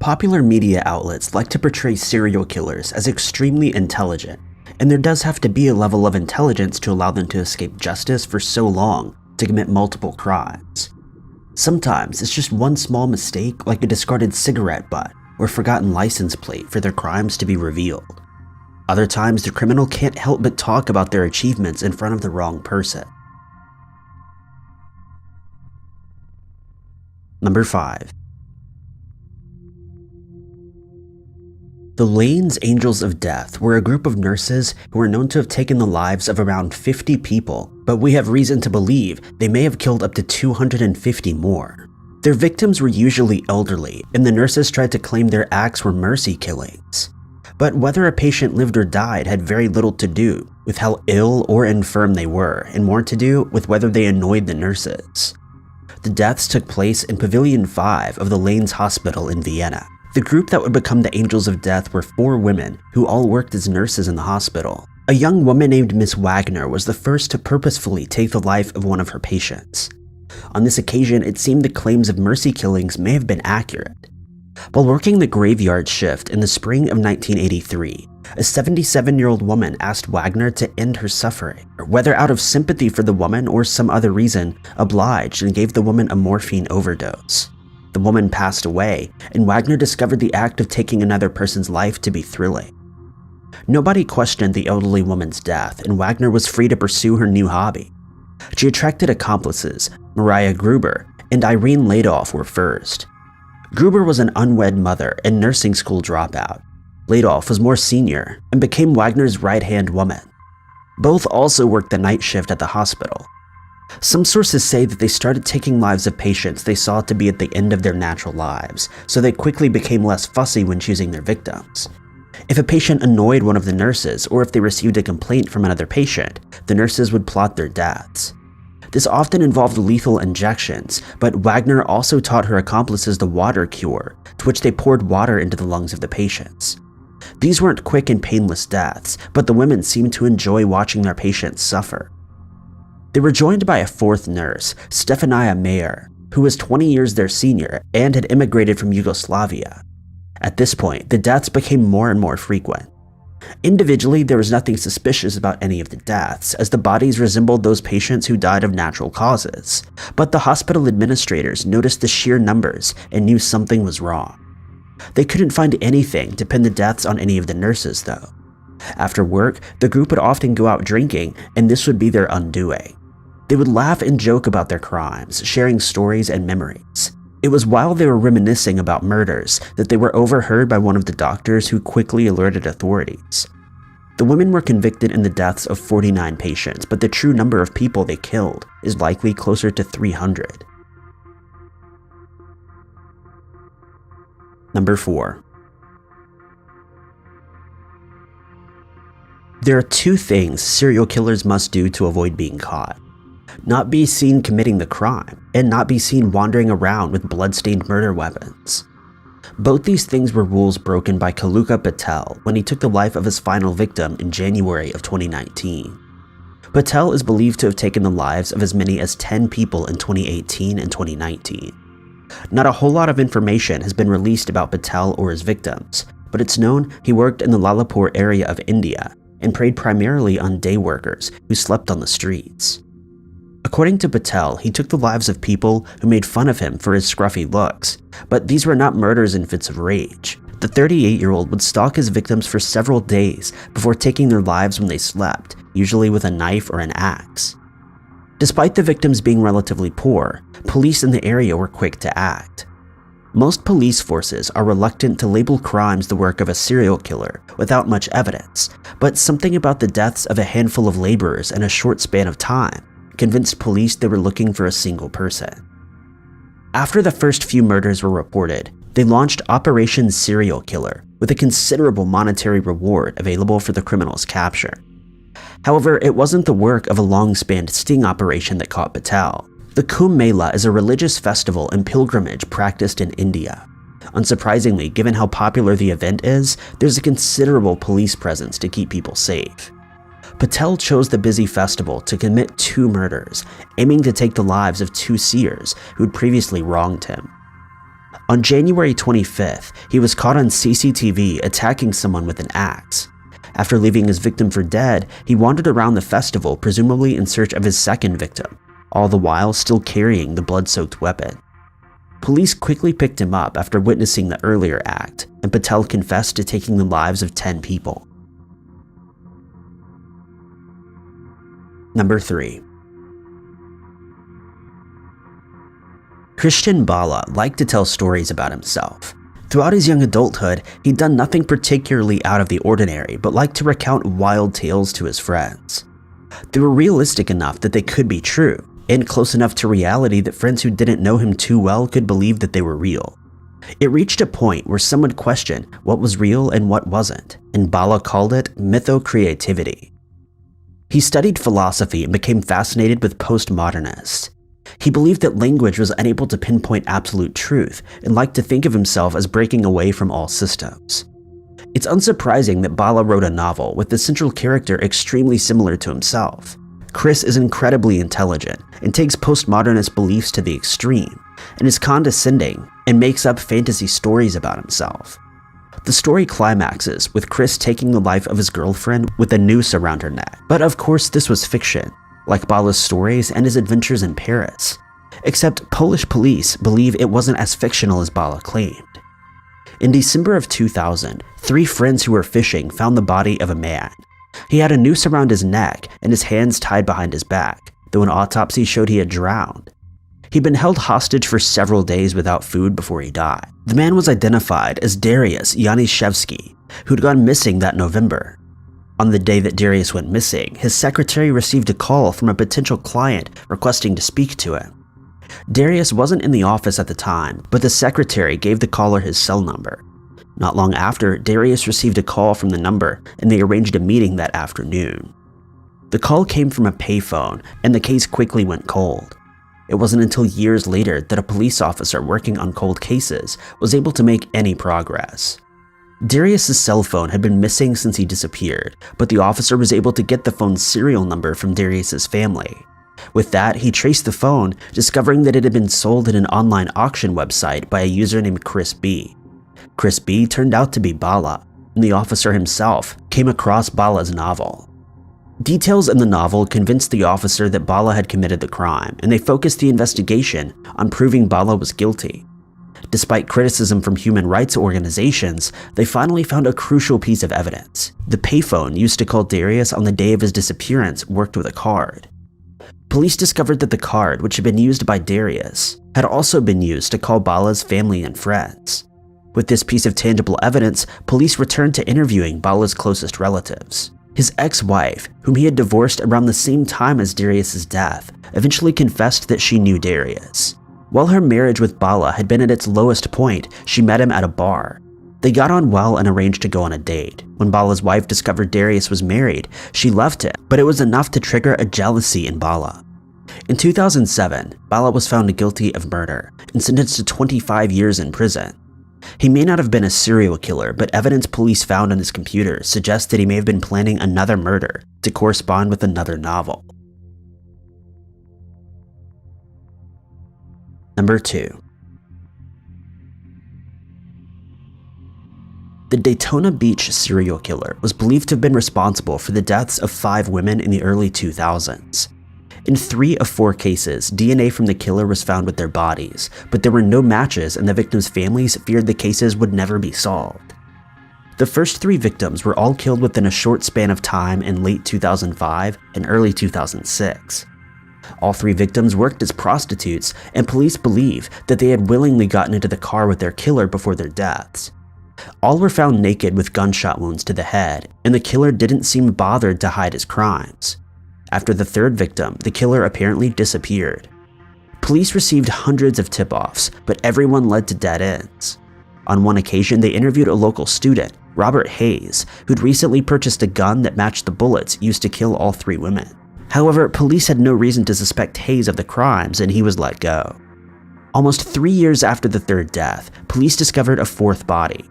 Popular media outlets like to portray serial killers as extremely intelligent, and there does have to be a level of intelligence to allow them to escape justice for so long to commit multiple crimes. Sometimes it's just one small mistake, like a discarded cigarette butt or forgotten license plate, for their crimes to be revealed. Other times, the criminal can't help but talk about their achievements in front of the wrong person. Number 5. The Lainz Angels of Death were a group of nurses who were known to have taken the lives of around 50 people, but we have reason to believe they may have killed up to 250 more. Their victims were usually elderly, and the nurses tried to claim their acts were mercy killings. But whether a patient lived or died had very little to do with how ill or infirm they were, and more to do with whether they annoyed the nurses. The deaths took place in Pavilion 5 of the Lainz Hospital in Vienna. The group that would become the Angels of Death were 4 women who all worked as nurses in the hospital. A young woman named Miss Wagner was the first to purposefully take the life of one of her patients. On this occasion, it seemed the claims of mercy killings may have been accurate. While working the graveyard shift in the spring of 1983, a 77-year-old woman asked Wagner to end her suffering, whether out of sympathy for the woman or some other reason, obliged and gave the woman a morphine overdose. The woman passed away, and Wagner discovered the act of taking another person's life to be thrilling. Nobody questioned the elderly woman's death, and Wagner was free to pursue her new hobby. She attracted accomplices. Maria Gruber and Irene Leidolf were first. Gruber was an unwed mother and nursing school dropout. Leidolf was more senior and became Wagner's right-hand woman. Both also worked the night shift at the hospital. Some sources say that they started taking lives of patients they saw to be at the end of their natural lives, so they quickly became less fussy when choosing their victims. If a patient annoyed one of the nurses, or if they received a complaint from another patient, the nurses would plot their deaths. This often involved lethal injections, but Wagner also taught her accomplices the water cure, to which they poured water into the lungs of the patients. These weren't quick and painless deaths, but the women seemed to enjoy watching their patients suffer. They were joined by a 4th nurse, Stephanija Meyer, who was 20 years their senior and had immigrated from Yugoslavia. At this point, the deaths became more and more frequent. Individually, there was nothing suspicious about any of the deaths, as the bodies resembled those patients who died of natural causes, but the hospital administrators noticed the sheer numbers and knew something was wrong. They couldn't find anything to pin the deaths on any of the nurses, though. After work, the group would often go out drinking, and this would be their undoing. They would laugh and joke about their crimes, sharing stories and memories. It was while they were reminiscing about murders that they were overheard by one of the doctors, who quickly alerted authorities. The women were convicted in the deaths of 49 patients, but the true number of people they killed is likely closer to 300. Number 4. There are 2 things serial killers must do to avoid being caught. Not be seen committing the crime, and not be seen wandering around with blood-stained murder weapons. Both these things were rules broken by Kaluka Patel when he took the life of his final victim in January of 2019. Patel is believed to have taken the lives of as many as 10 people in 2018 and 2019. Not a whole lot of information has been released about Patel or his victims, but it's known he worked in the Lalapur area of India and preyed primarily on day workers who slept on the streets. According to Patel, he took the lives of people who made fun of him for his scruffy looks, but these were not murders in fits of rage. The 38-year-old would stalk his victims for several days before taking their lives when they slept, usually with a knife or an axe. Despite the victims being relatively poor, police in the area were quick to act. Most police forces are reluctant to label crimes the work of a serial killer without much evidence, but something about the deaths of a handful of laborers in a short span of time convinced police they were looking for a single person. After the first few murders were reported, they launched Operation Serial Killer with a considerable monetary reward available for the criminal's capture. However, it wasn't the work of a long-spanned sting operation that caught Patel. The Kumbh Mela is a religious festival and pilgrimage practiced in India. Unsurprisingly, given how popular the event is, there's a considerable police presence to keep people safe. Patel chose the busy festival to commit 2 murders, aiming to take the lives of 2 seers who'd previously wronged him. On January 25th, he was caught on CCTV attacking someone with an axe. After leaving his victim for dead, he wandered around the festival, presumably in search of his second victim, all the while still carrying the blood-soaked weapon. Police quickly picked him up after witnessing the earlier act, and Patel confessed to taking the lives of 10 people. Number 3. Krystian Bala liked to tell stories about himself. Throughout his young adulthood, he'd done nothing particularly out of the ordinary, but liked to recount wild tales to his friends. They were realistic enough that they could be true, and close enough to reality that friends who didn't know him too well could believe that they were real. It reached a point where some would question what was real and what wasn't, and Bala called it mytho-creativity. He studied philosophy and became fascinated with postmodernists. He believed that language was unable to pinpoint absolute truth and liked to think of himself as breaking away from all systems. It's unsurprising that Bala wrote a novel with the central character extremely similar to himself. Chris is incredibly intelligent and takes postmodernist beliefs to the extreme, and is condescending and makes up fantasy stories about himself. The story climaxes with Chris taking the life of his girlfriend with a noose around her neck. But of course this was fiction, like Bala's stories and his adventures in Paris. Except Polish police believe it wasn't as fictional as Bala claimed. In December of 2000, 3 friends who were fishing found the body of a man. He had a noose around his neck and his hands tied behind his back, though an autopsy showed he had drowned. He'd been held hostage for several days without food before he died. The man was identified as Dariusz Janiszewski, who'd gone missing that November. On the day that Dariusz went missing, his secretary received a call from a potential client requesting to speak to him. Dariusz wasn't in the office at the time, but the secretary gave the caller his cell number. Not long after, Dariusz received a call from the number, and they arranged a meeting that afternoon. The call came from a payphone, and the case quickly went cold. It wasn't until years later that a police officer working on cold cases was able to make any progress. Dariusz's cell phone had been missing since he disappeared, but the officer was able to get the phone's serial number from Dariusz's family. With that, he traced the phone, discovering that it had been sold at an online auction website by a user named Chris B. Chris B turned out to be Bala, and the officer himself came across Bala's novel. Details in the novel convinced the officer that Bala had committed the crime, and they focused the investigation on proving Bala was guilty. Despite criticism from human rights organizations, they finally found a crucial piece of evidence. The payphone used to call Dariusz on the day of his disappearance worked with a card. Police discovered that the card, which had been used by Dariusz, had also been used to call Bala's family and friends. With this piece of tangible evidence, police returned to interviewing Bala's closest relatives. His ex-wife, whom he had divorced around the same time as Dariusz's death, eventually confessed that she knew Dariusz. While her marriage with Bala had been at its lowest point, she met him at a bar. They got on well and arranged to go on a date. When Bala's wife discovered Dariusz was married, she left him, but it was enough to trigger a jealousy in Bala. In 2007, Bala was found guilty of murder and sentenced to 25 years in prison. He may not have been a serial killer, but evidence police found on his computer suggests that he may have been planning another murder to correspond with another novel. Number 2. The Daytona Beach serial killer was believed to have been responsible for the deaths of 5 women in the early 2000s. In 3 of 4 cases, DNA from the killer was found with their bodies, but there were no matches and the victims' families feared the cases would never be solved. The first 3 victims were all killed within a short span of time in late 2005 and early 2006. All 3 victims worked as prostitutes, and police believe that they had willingly gotten into the car with their killer before their deaths. All were found naked with gunshot wounds to the head, and the killer didn't seem bothered to hide his crimes. After the 3rd victim, the killer apparently disappeared. Police received hundreds of tip-offs, but everyone led to dead ends. On one occasion, they interviewed a local student, Robert Hayes, who'd recently purchased a gun that matched the bullets used to kill all 3 women. However, police had no reason to suspect Hayes of the crimes, and he was let go. Almost 3 years after the 3rd death, police discovered a 4th body.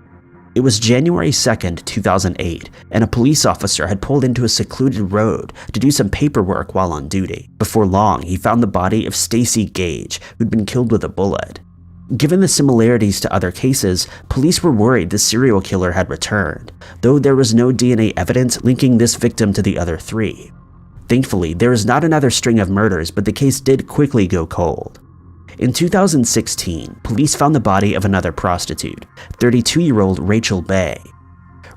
It was January 2nd, 2008, and a police officer had pulled into a secluded road to do some paperwork while on duty. Before long, he found the body of Stacy Gage, who'd been killed with a bullet. Given the similarities to other cases, police were worried the serial killer had returned, though there was no DNA evidence linking this victim to the other 3. Thankfully, there is not another string of murders, but the case did quickly go cold. In 2016, police found the body of another prostitute, 32-year-old Rachel Bay.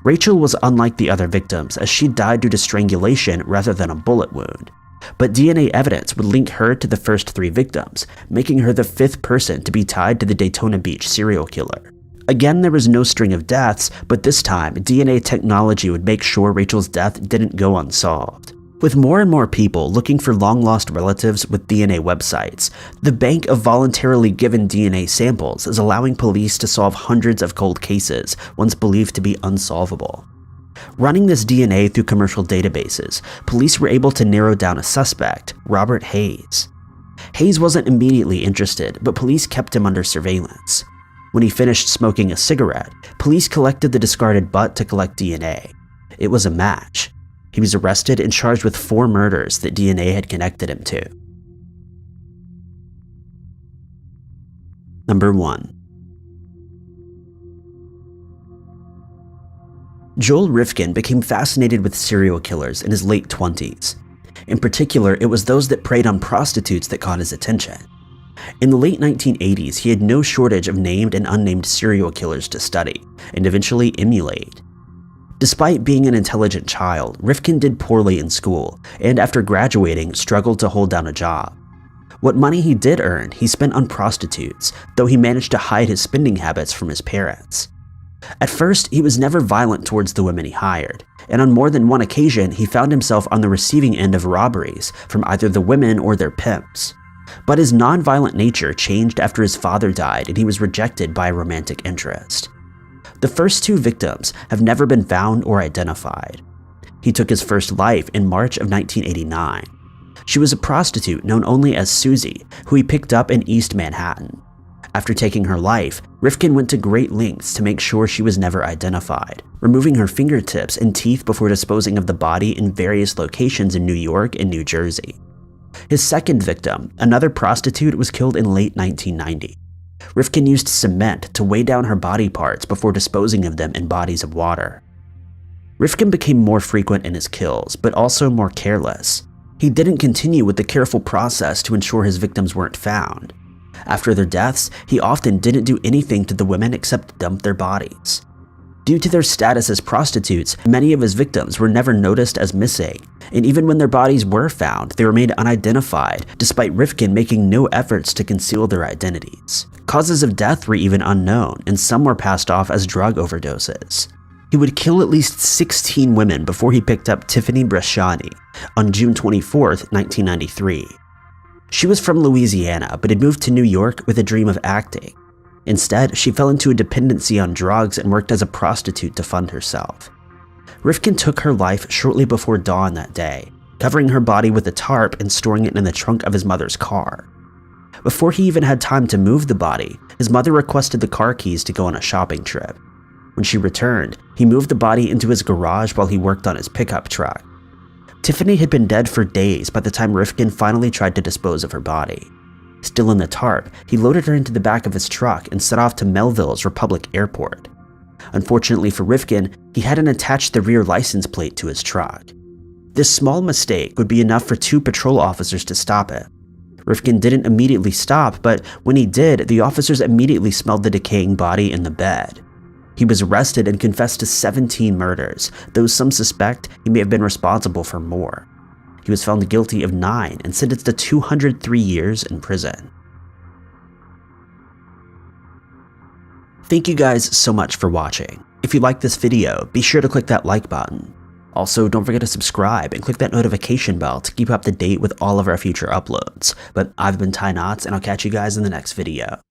Rachel was unlike the other victims, as she died due to strangulation rather than a bullet wound. But DNA evidence would link her to the first 3 victims, making her the 5th person to be tied to the Daytona Beach serial killer. Again, there was no string of deaths, but this time, DNA technology would make sure Rachel's death didn't go unsolved. With more and more people looking for long-lost relatives with DNA websites, the bank of voluntarily given DNA samples is allowing police to solve hundreds of cold cases once believed to be unsolvable. Running this DNA through commercial databases, police were able to narrow down a suspect, Robert Hayes. Hayes wasn't immediately interested, but police kept him under surveillance. When he finished smoking a cigarette, police collected the discarded butt to collect DNA. It was a match. He was arrested and charged with 4 murders that DNA had connected him to. Number 1. Joel Rifkin became fascinated with serial killers in his late 20s. In particular, it was those that preyed on prostitutes that caught his attention. In the late 1980s, he had no shortage of named and unnamed serial killers to study, and eventually emulate. Despite being an intelligent child, Rifkin did poorly in school, and after graduating, struggled to hold down a job. What money he did earn, he spent on prostitutes, though he managed to hide his spending habits from his parents. At first, he was never violent towards the women he hired, and on more than one occasion, he found himself on the receiving end of robberies from either the women or their pimps. But his non-violent nature changed after his father died and he was rejected by a romantic interest. The first 2 victims have never been found or identified. He took his first life in March of 1989. She was a prostitute known only as Susie, who he picked up in East Manhattan. After taking her life, Rifkin went to great lengths to make sure she was never identified, removing her fingertips and teeth before disposing of the body in various locations in New York and New Jersey. His second victim, another prostitute, was killed in late 1990. Rifkin used cement to weigh down her body parts before disposing of them in bodies of water. Rifkin became more frequent in his kills, but also more careless. He didn't continue with the careful process to ensure his victims weren't found. After their deaths, he often didn't do anything to the women except dump their bodies. Due to their status as prostitutes, many of his victims were never noticed as missing, and even when their bodies were found, they remained unidentified, despite Rifkin making no efforts to conceal their identities. Causes of death were even unknown, and some were passed off as drug overdoses. He would kill at least 16 women before he picked up Tiffany Bresciani on June 24, 1993. She was from Louisiana, but had moved to New York with a dream of acting. Instead, she fell into a dependency on drugs and worked as a prostitute to fund herself. Rifkin took her life shortly before dawn that day, covering her body with a tarp and storing it in the trunk of his mother's car. Before he even had time to move the body, his mother requested the car keys to go on a shopping trip. When she returned, he moved the body into his garage while he worked on his pickup truck. Tiffany had been dead for days by the time Rifkin finally tried to dispose of her body. Still in the tarp, he loaded her into the back of his truck and set off to Melville's Republic Airport. Unfortunately for Rifkin, he hadn't attached the rear license plate to his truck. This small mistake would be enough for 2 patrol officers to stop it. Rifkin didn't immediately stop, but when he did, the officers immediately smelled the decaying body in the bed. He was arrested and confessed to 17 murders, though some suspect he may have been responsible for more. He was found guilty of 9 and sentenced to 203 years in prison. Thank you guys so much for watching. If you liked this video, be sure to click that like button. Also, don't forget to subscribe and click that notification bell to keep up to date with all of our future uploads. But I've been Ty Knotts, and I'll catch you guys in the next video.